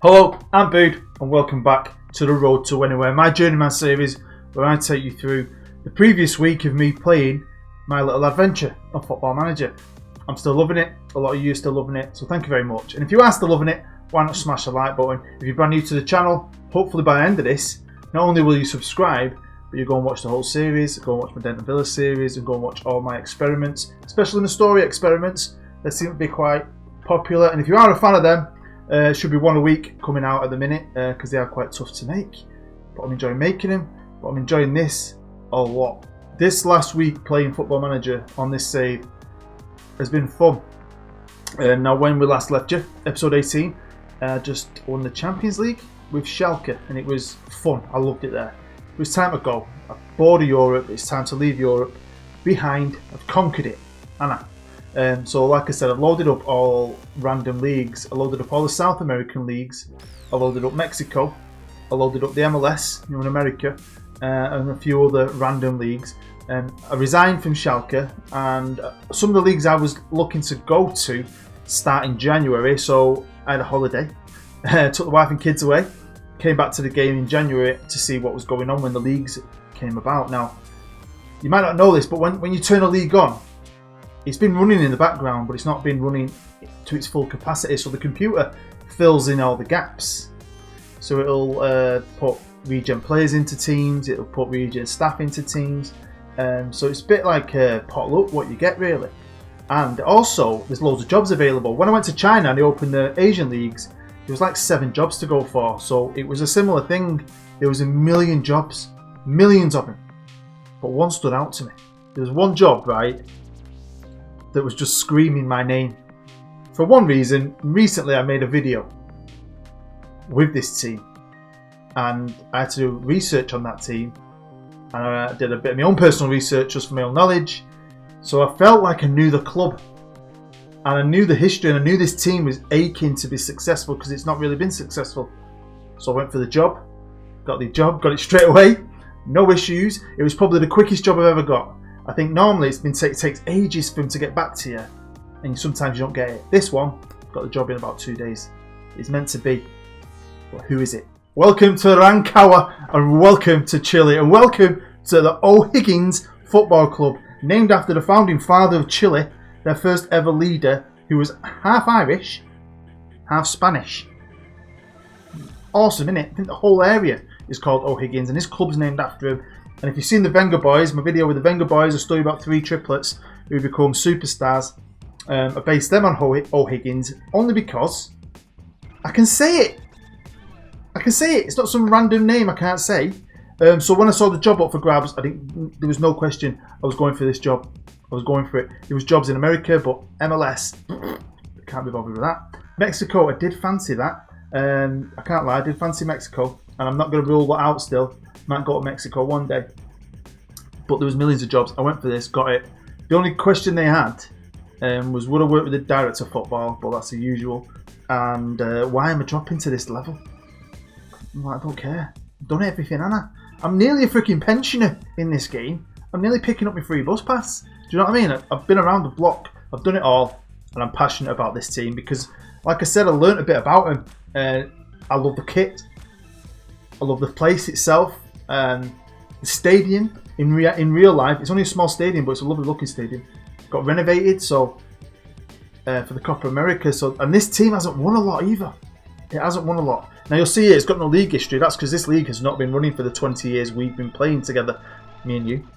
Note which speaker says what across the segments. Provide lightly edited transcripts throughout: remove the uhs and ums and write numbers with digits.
Speaker 1: Hello, I'm Bood and welcome back to the Road to Anywhere, my Journeyman series where I take you through the previous week of me playing my little adventure of Football Manager. I'm still loving it, a lot of you are still loving it, so thank you very much. And if you are still loving it, why not smash the like button? If you're brand new to the channel, hopefully by the end of this, not only will you subscribe, but you go and watch the whole series, go and watch my Denton Villa series, and go and watch all my experiments, especially the story experiments. They seem to be quite popular, and if you are a fan of them, should be one a week coming out at the minute because they are quite tough to make, but I'm enjoying making them. But I'm enjoying this a lot. This last week playing Football Manager on this save has been fun. Now when we last left you, episode 18, just won the Champions League with Schalke and it was fun. I loved it there. It was time to go. I'm bored of Europe. It's time to leave Europe behind. I've conquered it, Anna. So like I said, I've loaded up all random leagues. I loaded up all the South American leagues. I loaded up Mexico. I loaded up the MLS, in America, and a few other random leagues. I resigned from Schalke, and some of the leagues I was looking to go to start in January, so I had a holiday. Took the wife and kids away. Came back to the game in January to see what was going on when the leagues came about. Now, you might not know this, but when you turn a league on, it's been running in the background, but it's not been running to its full capacity. So the computer fills in all the gaps. So it'll put regen players into teams. It'll put regen staff into teams. So it's a bit like potluck, what you get really. And also, there's loads of jobs available. When I went to China and they opened the Asian leagues, there was like 7 jobs to go for. So it was a similar thing. There was a million jobs, millions of them. But one stood out to me. There was one job, right, that was just screaming my name. For one reason, recently I made a video with this team and I had to do research on that team, and I did a bit of my own personal research just for my own knowledge. So I felt like I knew the club and I knew the history, and I knew this team was aching to be successful because it's not really been successful. So I went for the job, got the job, got it straight away, no issues. It was probably the quickest job I've ever got. I think normally it takes ages for them to get back to you, and sometimes you don't get it. This one got the job in about 2 days. It's meant to be. But who is it? Welcome to Rancagua, and welcome to Chile, and welcome to the O'Higgins Football Club, named after the founding father of Chile, their first ever leader, who was half Irish, half Spanish. Awesome, innit? I think the whole area is called O'Higgins, and this club's named after him. And if you've seen the Wenger Boys, my video with the Wenger Boys, a story about 3 triplets who become superstars, I based them on O'Higgins only because I can say it. I can say it. It's not some random name I can't say. So when I saw the job up for grabs, there was no question I was going for this job. I was going for it. There was jobs in America, but MLS, I can't be bothered with that. Mexico, I did fancy that. I can't lie, I did fancy Mexico, and I'm not going to rule that out still. Might go to Mexico one day, but there was millions of jobs. I went for this, got it. The only question they had was would I work with the director of football, but that's the usual. And why am I dropping to this level? I'm like, I don't care. I've done everything, Anna. I'm nearly a freaking pensioner in this game. I'm nearly picking up my free bus pass. Do you know what I mean? I've been around the block. I've done it all, and I'm passionate about this team because, like I said, I learnt a bit about them. I love the kit. I love the place itself. The stadium in real life, it's only a small stadium, but it's a lovely looking stadium. Got renovated for the Copa America. And this team hasn't won a lot either. It hasn't won a lot. Now you'll see it's got no league history. That's because this league has not been running for the 20 years we've been playing together, me and you.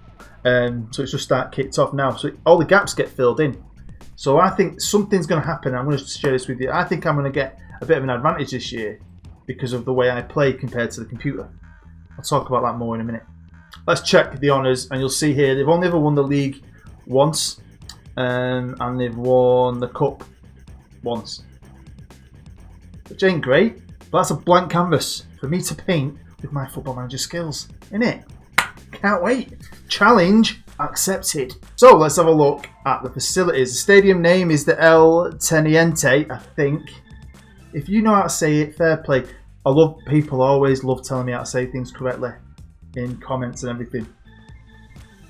Speaker 1: So it's just kicked off now. So all the gaps get filled in. So I think something's going to happen. I'm going to share this with you. I think I'm going to get a bit of an advantage this year because of the way I play compared to the computer. I'll talk about that more in a minute. Let's check the honours, and you'll see here they've only ever won the league once, and they've won the cup once, which ain't great, but that's a blank canvas for me to paint with my Football Manager skills, innit? Can't wait. Challenge accepted. So let's have a look at the facilities. The stadium name is the El Teniente, I think. If you know how to say it, fair play. I love people always love telling me how to say things correctly in comments and everything.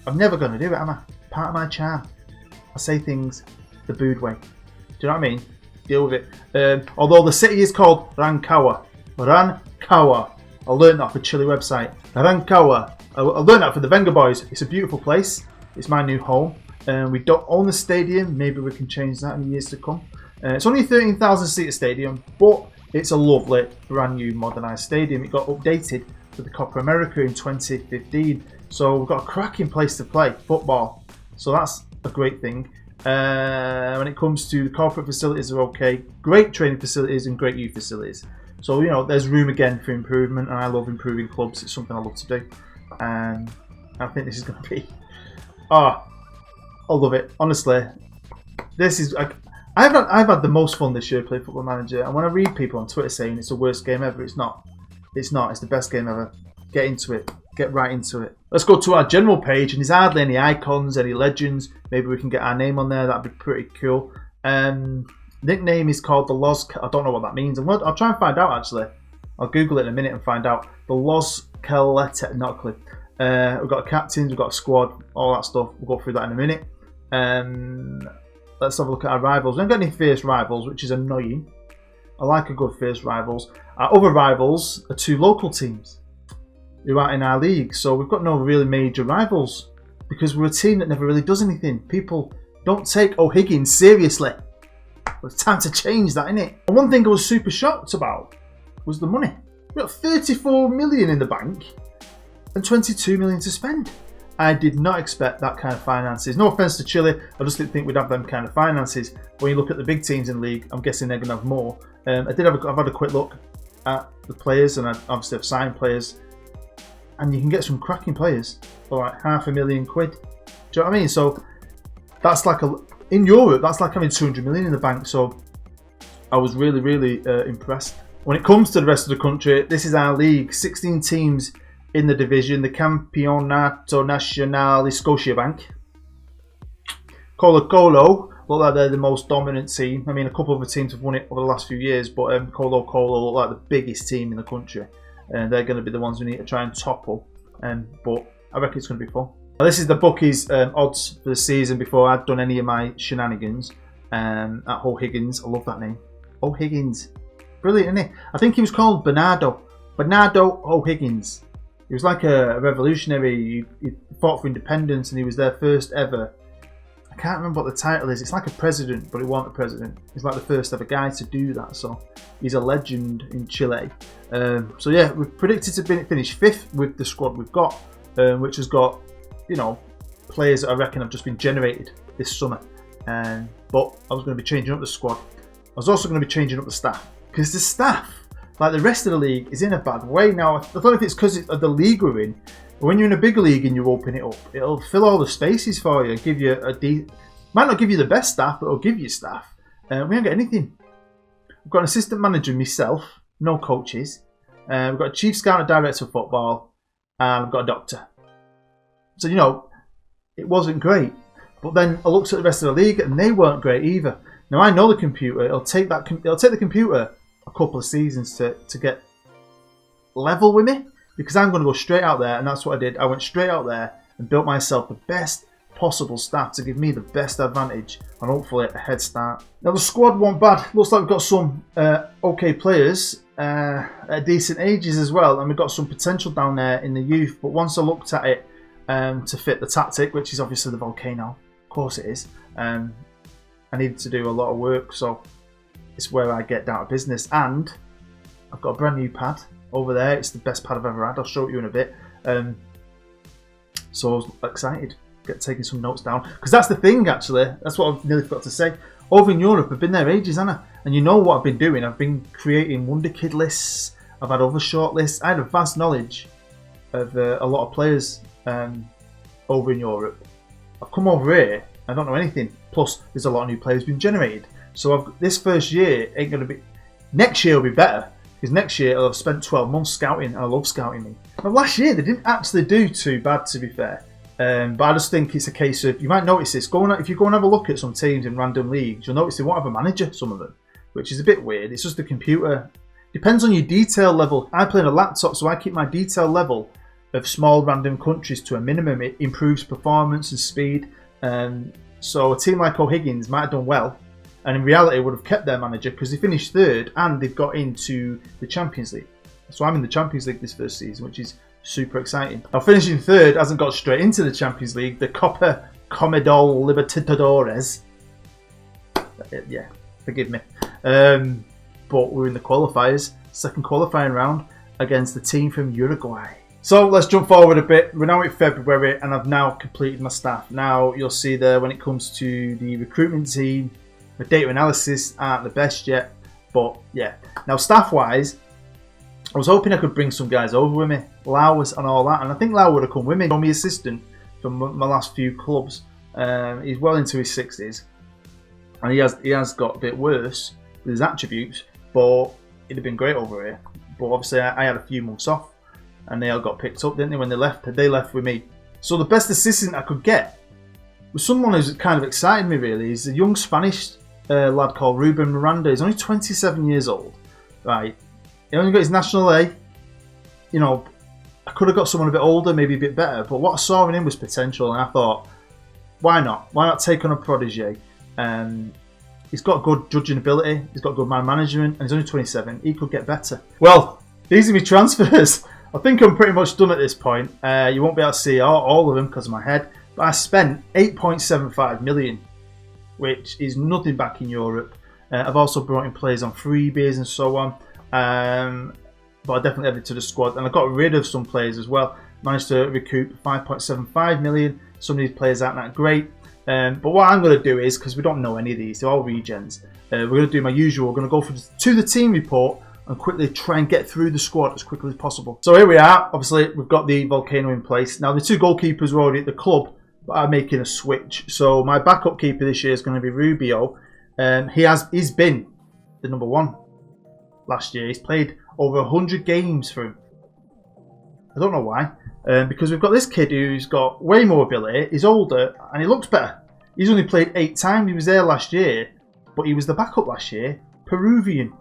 Speaker 1: I'm never going to do it, am I? Part of my charm. I say things the Bood way. Do you know what I mean? deal with it. Although the city is called Rancagua. Rancagua. I learned that off the Chile website. Rancagua. I learned that for the Venga boys. It's a beautiful place. It's my new home. We don't own the stadium. Maybe we can change that in the years to come. It's only a 13,000 seater stadium, but it's a lovely, brand new, modernised stadium. It got updated for the Copa America in 2015. So we've got a cracking place to play football. So that's a great thing. When it comes to the corporate facilities, are okay. Great training facilities and great youth facilities. So, there's room again for improvement, and I love improving clubs. It's something I love to do. And I think this is going to be... I love it. Honestly, this is... I've had the most fun this year playing Football Manager, and when I read people on Twitter saying it's the worst game ever, it's not. It's not. It's the best game ever. Get into it. Get right into it. Let's go to our general page, and there's hardly any icons, any legends. Maybe we can get our name on there. That'd be pretty cool. Nickname is called the Los... I don't know what that means. I'll try and find out, actually. I'll Google it in a minute and find out. The Los Calete... Not a clue. We've got captains, we've got a squad, all that stuff. We'll go through that in a minute. Let's have a look at our rivals. We haven't got any fierce rivals, which is annoying. I like a good fierce rivals. Our other rivals are two local teams who are in our league. So we've got no really major rivals because we're a team that never really does anything. People don't take O'Higgins seriously. Well, it's time to change that, innit? And one thing I was super shocked about was the money. We've got 34 million in the bank and 22 million to spend. I did not expect that kind of finances. No offence to Chile, I just didn't think we'd have them kind of finances. When you look at the big teams in the league, I'm guessing they're going to have more. I've had a quick look at the players, and I obviously have signed players, and you can get some cracking players for like £500,000. Do you know what I mean? So that's like in Europe, that's like having 200 million in the bank. So I was really, really impressed. When it comes to the rest of the country, this is our league. 16 teams in the division, the Campeonato Nacional de Scotiabank. Colo-Colo look like they're the most dominant team. I mean, a couple of the teams have won it over the last few years, but Colo-Colo look like the biggest team in the country. And they're going to be the ones we need to try and topple. But I reckon it's going to be fun. Now, this is the bookies odds for the season before I'd done any of my shenanigans. At O'Higgins, I love that name. O'Higgins. Brilliant, isn't it? I think he was called Bernardo O'Higgins. He was like a revolutionary. He fought for independence, and he was their first ever. I can't remember what the title is. It's like a president, but he wasn't a president. He's like the first ever guy to do that. So he's a legend in Chile. So yeah, we've predicted to finish 5th with the squad we've got, which has got, players that I reckon have just been generated this summer. But I was going to be changing up the squad. I was also going to be changing up the staff, because the staff, like the rest of the league, is in a bad way now. I don't know if it's because of the league we're in, but when you're in a bigger league and you open it up, it'll fill all the spaces for you, give you might not give you the best staff, but it'll give you staff. We haven't got anything. We've got an assistant manager, myself, no coaches. We've got a chief scout and director of football, and we've got a doctor. So, it wasn't great. But then I looked at the rest of the league, and they weren't great either. Now, I know the computer. It'll take the computer a couple of seasons to get level with me, because I'm going to go straight out there, and that's what I did. I went straight out there and built myself the best possible staff to give me the best advantage and hopefully a head start. Now, the squad weren't bad. Looks like we've got some okay players at decent ages as well, and we've got some potential down there in the youth. But once I looked at it to fit the tactic, which is obviously the VOLCANO, of course it is, I needed to do a lot of work, so it's where I get down to business. And I've got a brand new pad over there. It's the best pad I've ever had. I'll show it you in a bit. So I was excited, taking some notes down, because that's the thing, actually. That's what I've nearly forgot to say. Over in Europe, I've been there ages, haven't I? And you know what I've been doing? I've been creating Wonder Kid lists. I've had other short lists. I had a vast knowledge of a lot of players over in Europe. I've come over here, I don't know anything. Plus, there's a lot of new players being generated. So this first year ain't going to be... Next year will be better, because next year I'll have spent 12 months scouting, and I love scouting me. Now, last year they didn't actually do too bad, to be fair. But I just think it's a case of, you might notice this, if you go and have a look at some teams in random leagues, you'll notice they won't have a manager, some of them, which is a bit weird. It's just the computer. Depends on your detail level. I play on a laptop, so I keep my detail level of small random countries to a minimum. It improves performance and speed. So a team like O'Higgins might have done well, and in reality would have kept their manager because they finished third and they've got into the Champions League. So I'm in the Champions League this first season, which is super exciting. Now, finishing third hasn't got straight into the Champions League. The Copa Comedol Libertadores. Yeah, forgive me. But we're in the qualifiers, second qualifying round against the team from Uruguay. So let's jump forward a bit. We're now in February and I've now completed my staff. Now you'll see there when it comes to the recruitment team, the data analysis aren't the best yet. But yeah, now staff-wise, I was hoping I could bring some guys over with me, Lowers and all that, and I think Lau would have come with me. My assistant from my last few clubs. He's well into his 60s, and he has got a bit worse with his attributes, but it'd have been great over here. But obviously, I had a few months off, and they all got picked up, didn't they? When they left with me. So the best assistant I could get was someone who's kind of excited me. Really, he's a young Spanish lad called Ruben Miranda. He's only 27 years old, right? He only got his National A. You know, I could have got someone a bit older, maybe a bit better. But what I saw in him was potential, and I thought, why not? Why not take on a protege? He's got good judging ability. He's got good man management, and he's only 27. He could get better. Well, these are my transfers. I think I'm pretty much done at this point. You won't be able to see all of them because of my head. But I spent 8.75 million, which is nothing back in Europe. I've also brought in players on freebies and so on. But I definitely added to the squad, and I got rid of some players as well. Managed to recoup 5.75 million. Some of these players aren't that great. But what I'm going to do is, because we don't know any of these, they're all regens, we're going to do my usual. We're going to go to the team report and quickly try and get through the squad as quickly as possible. So here we are. Obviously, we've got the Volcano in place. Now, the two goalkeepers were already at the club, but I'm making a switch. So my backup keeper this year is going to be Rubio. He's been the number one last year. He's played over 100 games for him. I don't know why. Because we've got this kid who's got way more ability, he's older, and he looks better. He's only played 8 times. He was there last year, but he was the backup last year. Peruvian,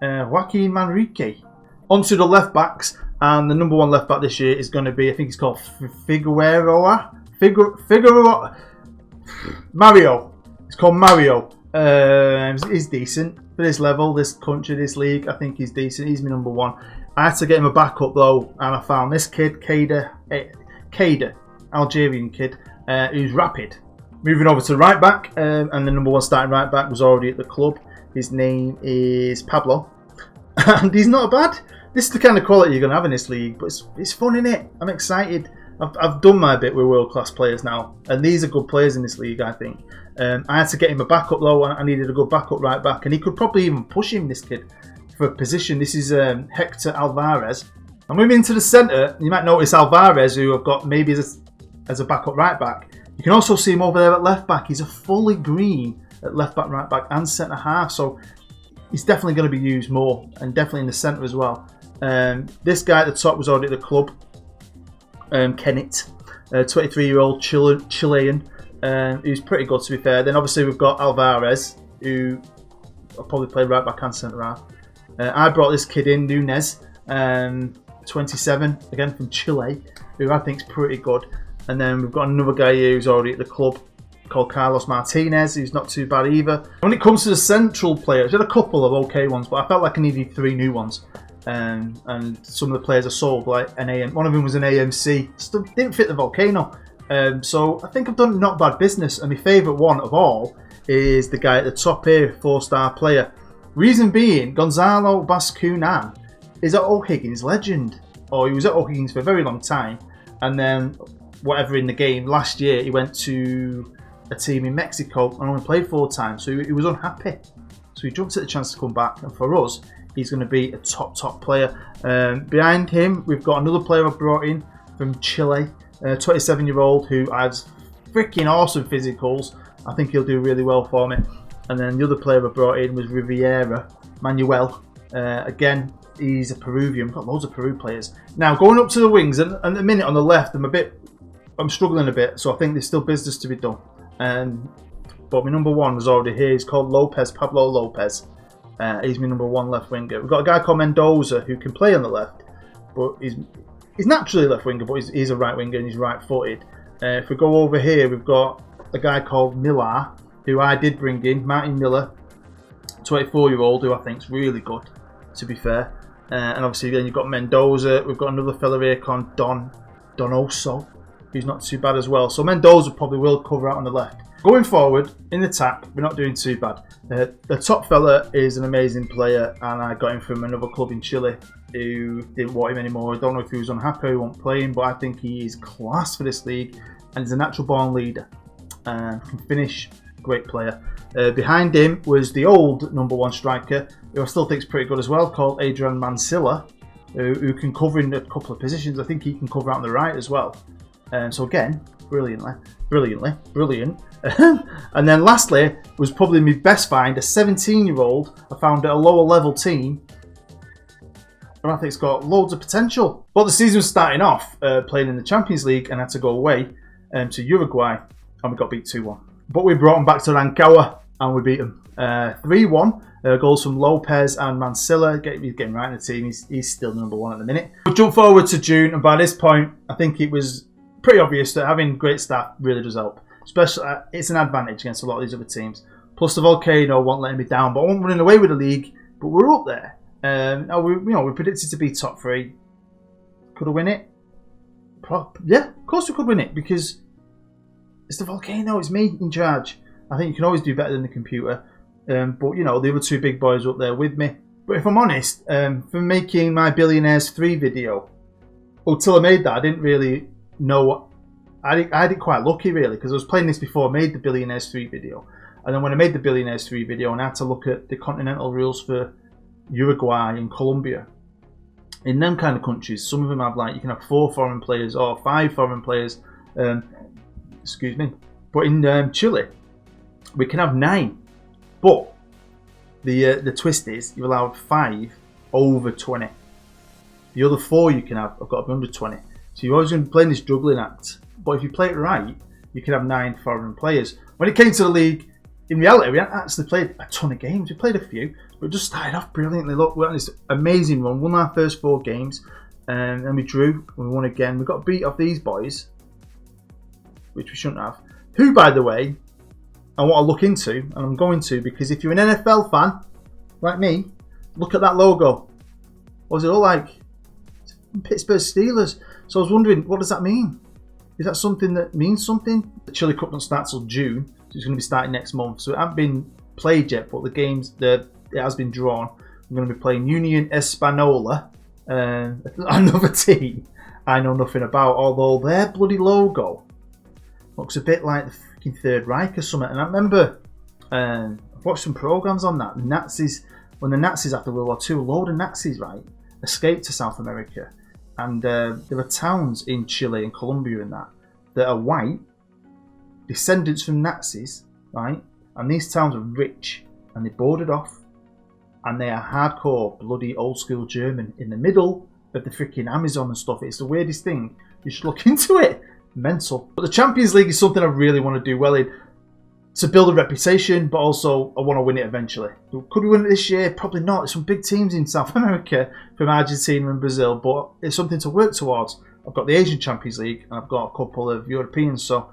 Speaker 1: Joaquin Manrique. Onto the left backs, and the number one left back this year is going to be, I think he's called Figueroa. Mario. It's called Mario. He's decent for this level, this country, this league. I think he's decent. He's my number one. I had to get him a backup though, and I found this kid, Kader, Algerian kid, who's rapid. Moving over to right back, and the number one starting right back was already at the club. His name is Pablo, and he's not bad. This is the kind of quality you're going to have in this league, but it's fun, innit? I'm excited. I've done my bit with world-class players now, and these are good players in this league, I think. I had to get him a backup though, and I needed a good backup right back, and he could probably even push him, this kid, for a position. This is Hector Alvarez. I'm moving into the centre. You might notice Alvarez, who I've got maybe as a backup right back. You can also see him over there at left back. He's a fully green at left back, right back, and centre half. So he's definitely going to be used more, and definitely in the centre as well. This guy at the top was already at the club. Kennett, 23-year-old Chilean, who's pretty good to be fair. Then obviously we've got Alvarez, who I'll probably play right back and centre half. I brought this kid in, Nunez, 27, again from Chile, who I think is pretty good. And then we've got another guy here who's already at the club called Carlos Martinez, who's not too bad either. When it comes to the central players, I had a couple of okay ones, but I felt like I needed 3 new ones. And some of the players I sold, like one of them was an AMC, still didn't fit the Volcano. So I think I've done not bad business. And my favourite one of all is the guy at the top here, 4-star player. Reason being, Gonzalo Bascunan is an O'Higgins legend. Or he was at O'Higgins for a very long time. And then, whatever in the game, last year he went to a team in Mexico and only played 4 times. So he was unhappy. So he jumped at the chance to come back. And for us, he's going to be a top player. Behind him, we've got another player I've brought in from Chile. 27-year-old who has freaking awesome physicals. I think he'll do really well for me. And then the other player I brought in was Manuel. Again, he's a Peruvian. We've got loads of Peru players. Now, going up to the wings, and at the minute on the left, I'm struggling a bit, so I think there's still business to be done. But my number one was already here. He's called Pablo Lopez. He's my number one left winger. We've got a guy called Mendoza who can play on the left, but he's naturally left winger, but he's a right winger and he's right-footed. If we go over here, we've got a guy called Millar, who I did bring in, Martin Miller, 24-year-old, who I think is really good, to be fair. And obviously then you've got Mendoza. We've got another fella here called Donoso, who's not too bad as well. So Mendoza probably will cover out on the left. Going forward, in the attack, we're not doing too bad. The top fella is an amazing player, and I got him from another club in Chile who didn't want him anymore. I don't know if he was unhappy or won't play him, but I think he is class for this league, and he's a natural born leader. Can finish, great player. Behind him was the old number one striker, who I still think is pretty good as well, called Adrian Mansilla, who can cover in a couple of positions. I think he can cover out on the right as well. So again, brilliant. And then lastly was probably my best find, a 17-year-old I found at a lower level team, and I think it's got loads of potential. But the season was starting off playing in the Champions League, and I had to go away to Uruguay, and we got beat 2-1. But we brought them back to Rancagua, and we beat them 3-1. Goals from Lopez and Mansilla. He's getting right in the team. He's still number one at the minute. We jump forward to June, and by this point, I think it was pretty obvious that having great staff really does help. Especially, it's an advantage against a lot of these other teams. Plus, the Volcano won't let me down, but I won't run away with the league. But we're up there. We predicted to be top 3. Could I win it? Yeah, of course we could win it, because it's the Volcano. It's me in charge. I think you can always do better than the computer. But the other two big boys are up there with me. But if I'm honest, from making my Billionaires 3 video, until I made that, I didn't really know what. I had it quite lucky, really, because I was playing this before I made the Billionaires 3 video. And then when I made the Billionaires 3 video, and I had to look at the continental rules for Uruguay and Colombia. In them kind of countries, some of them have you can have 4 foreign players or 5 foreign players. Excuse me. But in Chile, we can have 9. But the twist is you're allowed 5 over 20. The other 4 you can have got to be under 20. So you're always going to be playing this juggling act. But if you play it right, you can have 9 foreign players. When it came to the league, in reality, we hadn't actually played a ton of games. We played a few, but it just started off brilliantly. Look, we had this amazing run, won our first 4 games, and then we drew, and we won again. We got beat off these boys, which we shouldn't have. Who, by the way, I want to look into, and I'm going to, because if you're an NFL fan, like me, look at that logo. What does it look like? It's Pittsburgh Steelers. So I was wondering, what does that mean? Is that something that means something? The Chile Cup doesn't start till June, so it's going to be starting next month. So it hasn't been played yet, but it has been drawn. I'm going to be playing Union Española, another team I know nothing about, although their bloody logo looks a bit like the freaking Third Reich or something. And I remember I've watched some programs on that. When the Nazis after World War II, a load of Nazis, right, escaped to South America. And there are towns in Chile and Colombia and that are white, descendants from Nazis, right? And these towns are rich, and they boarded off, and they are hardcore, bloody old school German in the middle of the freaking Amazon and stuff. It's the weirdest thing. You should look into it. Mental. But the Champions League is something I really want to do well in, to build a reputation, but also I want to win it eventually. Could we win it this year? Probably not. There's some big teams in South America from Argentina and Brazil, but it's something to work towards. I've got the Asian Champions League, and I've got a couple of Europeans, so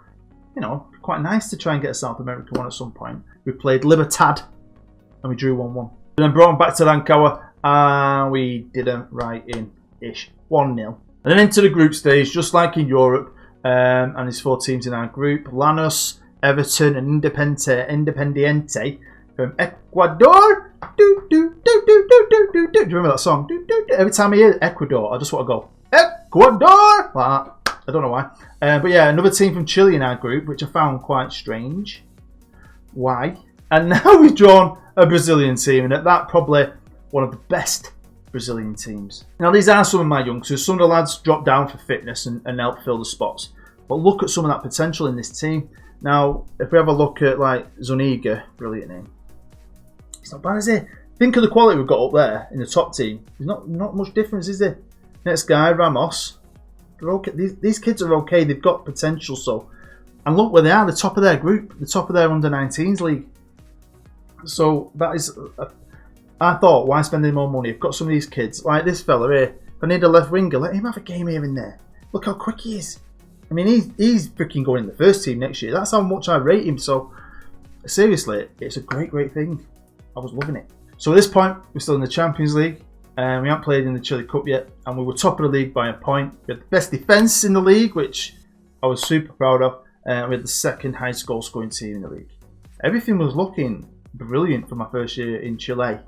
Speaker 1: quite nice to try and get a South American one at some point. We played Libertad, and we drew 1-1. And then brought them back to Rancagua, and we didn't write in-ish. 1-0. And then into the group stage, just like in Europe, and there's 4 teams in our group. Lanús, Everton and Independiente from Ecuador. Do you remember that song? Every time I hear Ecuador, I just want to go, Ecuador! Like that. I don't know why. But yeah, another team from Chile in our group, which I found quite strange. Why? And now we've drawn a Brazilian team, and at that, probably one of the best Brazilian teams. Now, these are some of my youngsters. Some of the lads dropped down for fitness and help fill the spots. But look at some of that potential in this team. Now, if we have a look at Zuniga, brilliant name. It's not bad, is it? Think of the quality we've got up there in the top team. There's not much difference, is there? Next guy, Ramos. They're okay. These kids are okay. They've got potential. So, and look where they are. The top of their group, the top of their under-19s league. So that is. I thought, why spend any more money? I've got some of these kids like this fella here. If I need a left winger, let him have a game here and there. Look how quick he is. I mean, he's freaking going in the first team next year. That's how much I rate him. So, seriously, it's a great thing. I was loving it. So at this point, we're still in the Champions League. We haven't played in the Chile Cup yet, and we were top of the league by a point. We had the best defence in the league, which I was super proud of. We had the second highest goal scoring team in the league. Everything was looking brilliant for my first year in Chile.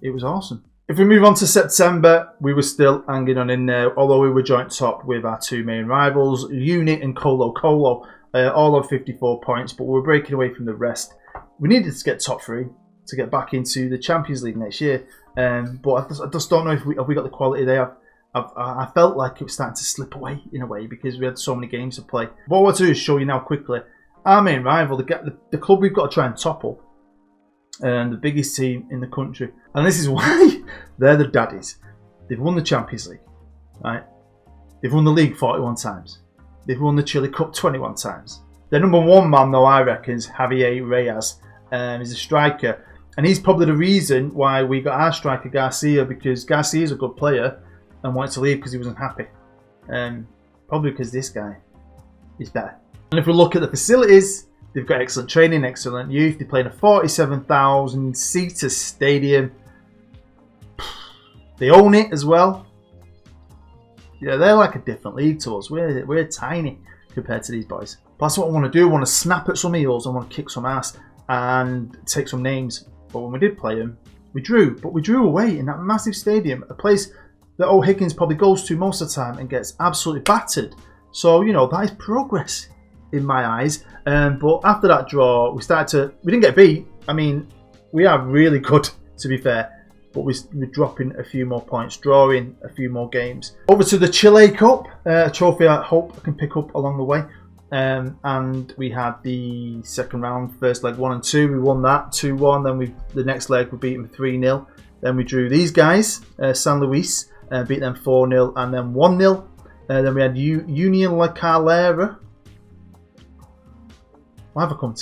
Speaker 1: It was awesome. If we move on to September, we were still hanging on in there, although we were joint top with our two main rivals, Unit and Colo Colo, all on 54 points, but we were breaking away from the rest. We needed to get top 3 to get back into the Champions League next year, but I just don't know if we got the quality there. I felt like it was starting to slip away in a way because we had so many games to play. What I want to do is show you now quickly our main rival, the club we've got to try and topple, the biggest team in the country. And this is why they're the daddies. They've won the Champions League, right? They've won the league 41 times. They've won the Chile Cup 21 times. Their number one man, though, I reckon, is Javier Reyes. He's a striker. And he's probably the reason why we got our striker, Garcia, because Garcia is a good player and wanted to leave because he wasn't happy. Probably because this guy is better. And if we look at the facilities, they've got excellent training, excellent youth. They play in a 47,000-seater stadium. They own it as well. Yeah, they're like a different league to us. We're tiny compared to these boys. But that's what I want to do. I want to snap at some heels. I want to kick some ass and take some names. But when we did play them, we drew. But we drew away in that massive stadium, a place that O'Higgins probably goes to most of the time and gets absolutely battered. So, that is progress in my eyes. But after that draw, we didn't get beat. I mean, we are really good, to be fair. But we're dropping a few more points, drawing a few more games. Over to the Chile Cup, a trophy I hope I can pick up along the way. And we had the second round, first leg 1 and 2. We won that 2-1. Then the next leg we beat them 3-0. Then we drew these guys, San Luis, beat them 4-0 and then 1-0. Then we had Union La Calera. Why have I come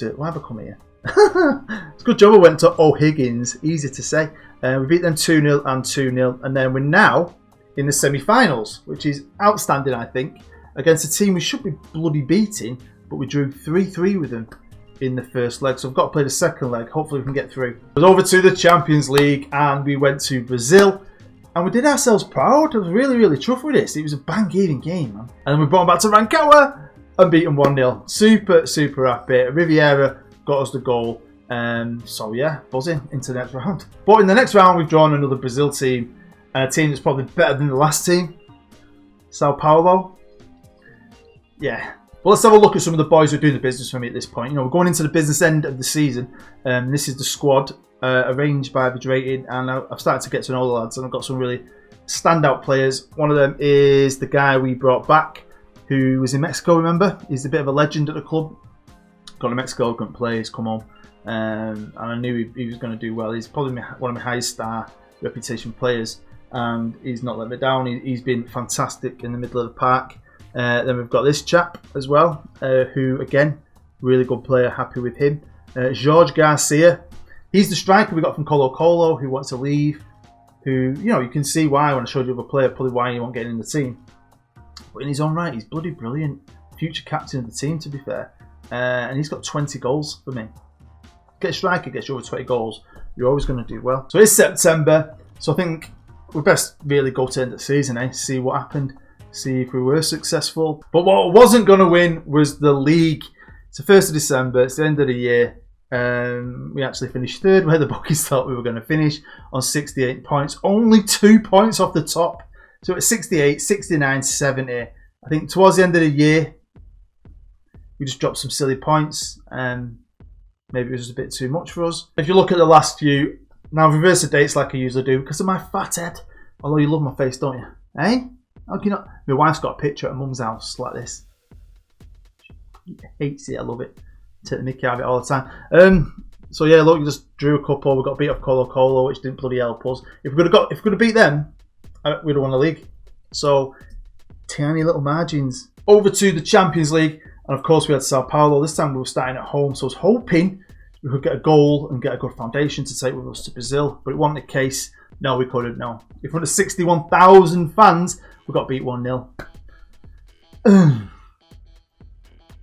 Speaker 1: here? It's a good job I went to O'Higgins, easy to say. We beat them 2-0 and 2-0. And then we're now in the semi-finals, which is outstanding, I think, against a team we should be bloody beating, but we drew 3-3 with them in the first leg. So I've got to play the second leg. Hopefully we can get through. I was over to the Champions League and we went to Brazil. And we did ourselves proud. I was really, really chuffed with this. It was a bang-even game, man. And then we brought them back to Rancagua and beat them 1-0. Super, super happy. Riviera got us the goal. So yeah, buzzing into the next round. But in the next round, we've drawn another Brazil team. And a team that's probably better than the last team. Sao Paulo. Yeah. Well, let's have a look at some of the boys who are doing the business for me at this point. We're going into the business end of the season. This is the squad arranged by Vidrated, and I've started to get to know the lads, and I've got some really standout players. One of them is the guy we brought back, who was in Mexico, remember? He's a bit of a legend at the club. Got to Mexico, couldn't play, he's come home. And I knew he was going to do well. He's probably one of my highest star reputation players, and he's not let me down. He's been fantastic in the middle of the park. Then we've got this chap as well, who, again, really good player, happy with him. Jorge Garcia. He's the striker we got from Colo Colo, who wants to leave. Who, you can see why when I showed you the other player, probably why he won't get in the team. But in his own right, he's bloody brilliant. Future captain of the team, to be fair. And he's got 20 goals for me. Get a striker, gets you over 20 goals, you're always going to do well. So it's September, so I think we best really go to the end of the season, see what happened, see if we were successful. But what I wasn't going to win was the league. It's the 1st of December, it's the end of the year. We actually finished third where the bookies thought we were going to finish on 68 points. Only 2 points off the top. So it's 68, 69, 70. I think towards the end of the year, we just dropped some silly points. Maybe it was just a bit too much for us. If you look at the last few, now I've reversed the dates like I usually do because of my fat head. Although you love my face, don't you? Eh? How can you not? My wife's got a picture at her mum's house like this. She hates it, I love it. Take the mickey out of it all the time. So yeah, look, you just drew a couple. We got beat off Colo Colo, which didn't bloody help us. If we could have beat them, we'd have won the league. So tiny little margins. Over to the Champions League, and of course we had Sao Paulo. This time we were starting at home, so I was hoping we could get a goal and get a good foundation to take with us to Brazil, but it wasn't the case. No, we couldn't. No, in front of 61,000 fans, we got beat 1-0.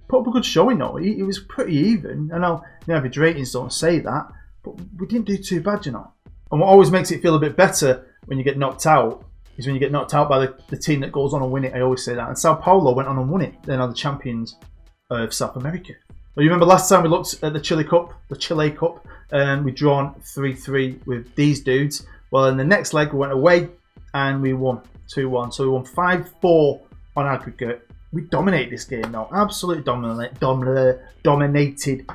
Speaker 1: Put up a good showing though. It was pretty even. I know the average ratings don't say that, but we didn't do too bad, you know. And what always makes it feel a bit better when you get knocked out is when you get knocked out by the team that goes on and win it. I always say that. And Sao Paulo went on and won it. They're now the champions of South America. Well, you remember last time we looked at the Chile Cup, and we'd drawn 3-3 with these dudes. Well, in the next leg, we went away and we won 2-1. So we won 5-4 on aggregate. We dominated this game now. Absolutely dominated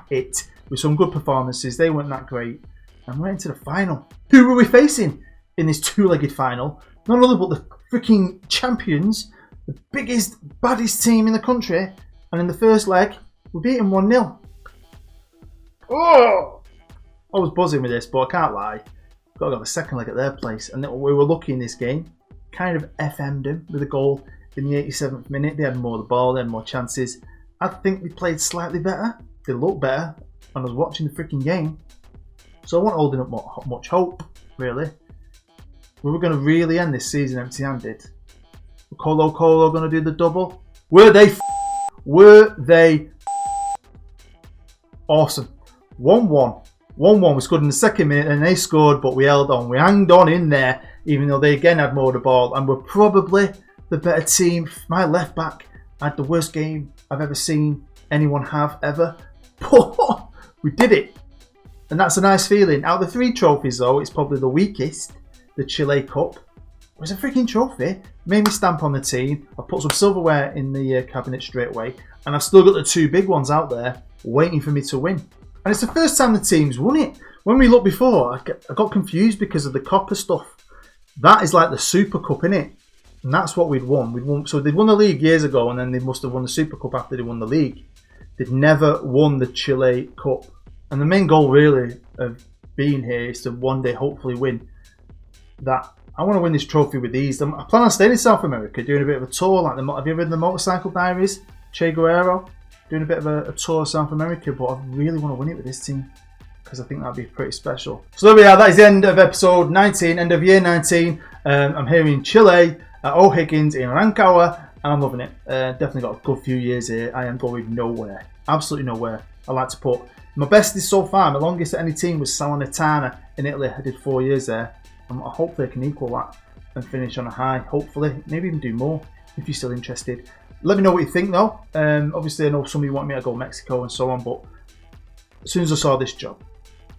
Speaker 1: it with some good performances. They weren't that great. And went into the final. Who were we facing in this two-legged final? None other but the freaking champions, the biggest, baddest team in the country. And in the first leg, we beat them 1-0. Oh! I was buzzing with this, but I can't lie. Got to go the second leg at their place. And we were lucky in this game. Kind of FM'd them with a goal in the 87th minute. They had more of the ball, they had more chances. I think we played slightly better. They looked better. And I was watching the freaking game. So I wasn't holding up much hope, really. We were going to really end this season empty-handed. Colo going to do the double. Were they awesome. 1-1. 1-1 was scored in the second minute and they scored, but we held on. We hanged on in there, even though they again had more of the ball. And we're probably the better team. My left back had the worst game I've ever seen anyone have ever. But we did it. And that's a nice feeling. Out of the 3 trophies, though, it's probably the weakest. The Chile Cup. It was a freaking trophy. It made me stamp on the team. I put some silverware in the cabinet straight away. And I've still got the 2 big ones out there waiting for me to win. And it's the first time the team's won it. When we looked before, I got confused because of the copper stuff. That is like the Super Cup, innit? And that's what we'd won. So they'd won the league years ago, and then they must have won the Super Cup after they won the league. They'd never won the Chile Cup. And the main goal, really, of being here is to one day hopefully win that. I want to win this trophy with these. I plan on staying in South America, doing a bit of a tour. Have you ever read the Motorcycle Diaries? Che Guerrero? Doing a bit of a tour of South America, but I really want to win it with this team because I think that'd be pretty special. So there we are. That is the end of episode 19, end of year 19. I'm here in Chile, at O'Higgins in Rancagua, and I'm loving it. Definitely got a good few years here. I am going nowhere. Absolutely nowhere. I like to put my best is so far. My longest at any team was Salernitana in Italy. I did 4 years there. Hopefully I can equal that and finish on a high. Hopefully, maybe even do more if you're still interested. Let me know what you think though. Obviously I know some of you want me to go Mexico and so on, but as soon as I saw this job,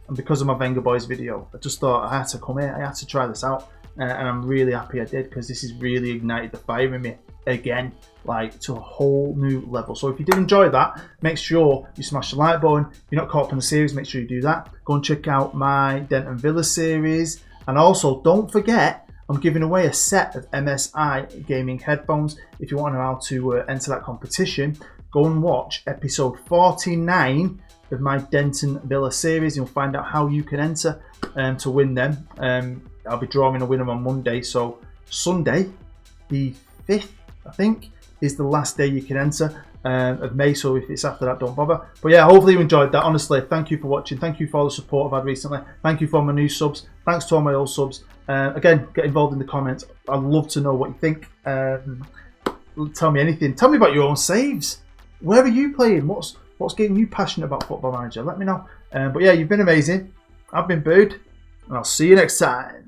Speaker 1: and because of my Venga Boys video, I just thought I had to come here, I had to try this out, and I'm really happy I did, because this has really ignited the fire in me again, like to a whole new level. So if you did enjoy that, make sure you smash the like button. If you're not caught up on the series, make sure you do that. Go and check out my Denton Villa series, and also don't forget, I'm giving away a set of MSI gaming headphones. If you want to know how to enter that competition, go and watch episode 49 of my Denton Villa series. You'll find out how you can enter to win them. I'll be drawing a winner on Monday, so Sunday, the 5th, I think, is the last day you can enter of May, so if it's after that, don't bother. But yeah, hopefully you enjoyed that. Honestly, thank you for watching. Thank you for all the support I've had recently. Thank you for my new subs. Thanks to all my old subs. Again, get involved in the comments. I'd love to know what you think. Tell me anything. Tell me about your own saves. Where are you playing? What's getting you passionate about Football Manager? Let me know. But yeah, you've been amazing. I've been Bood, and I'll see you next time.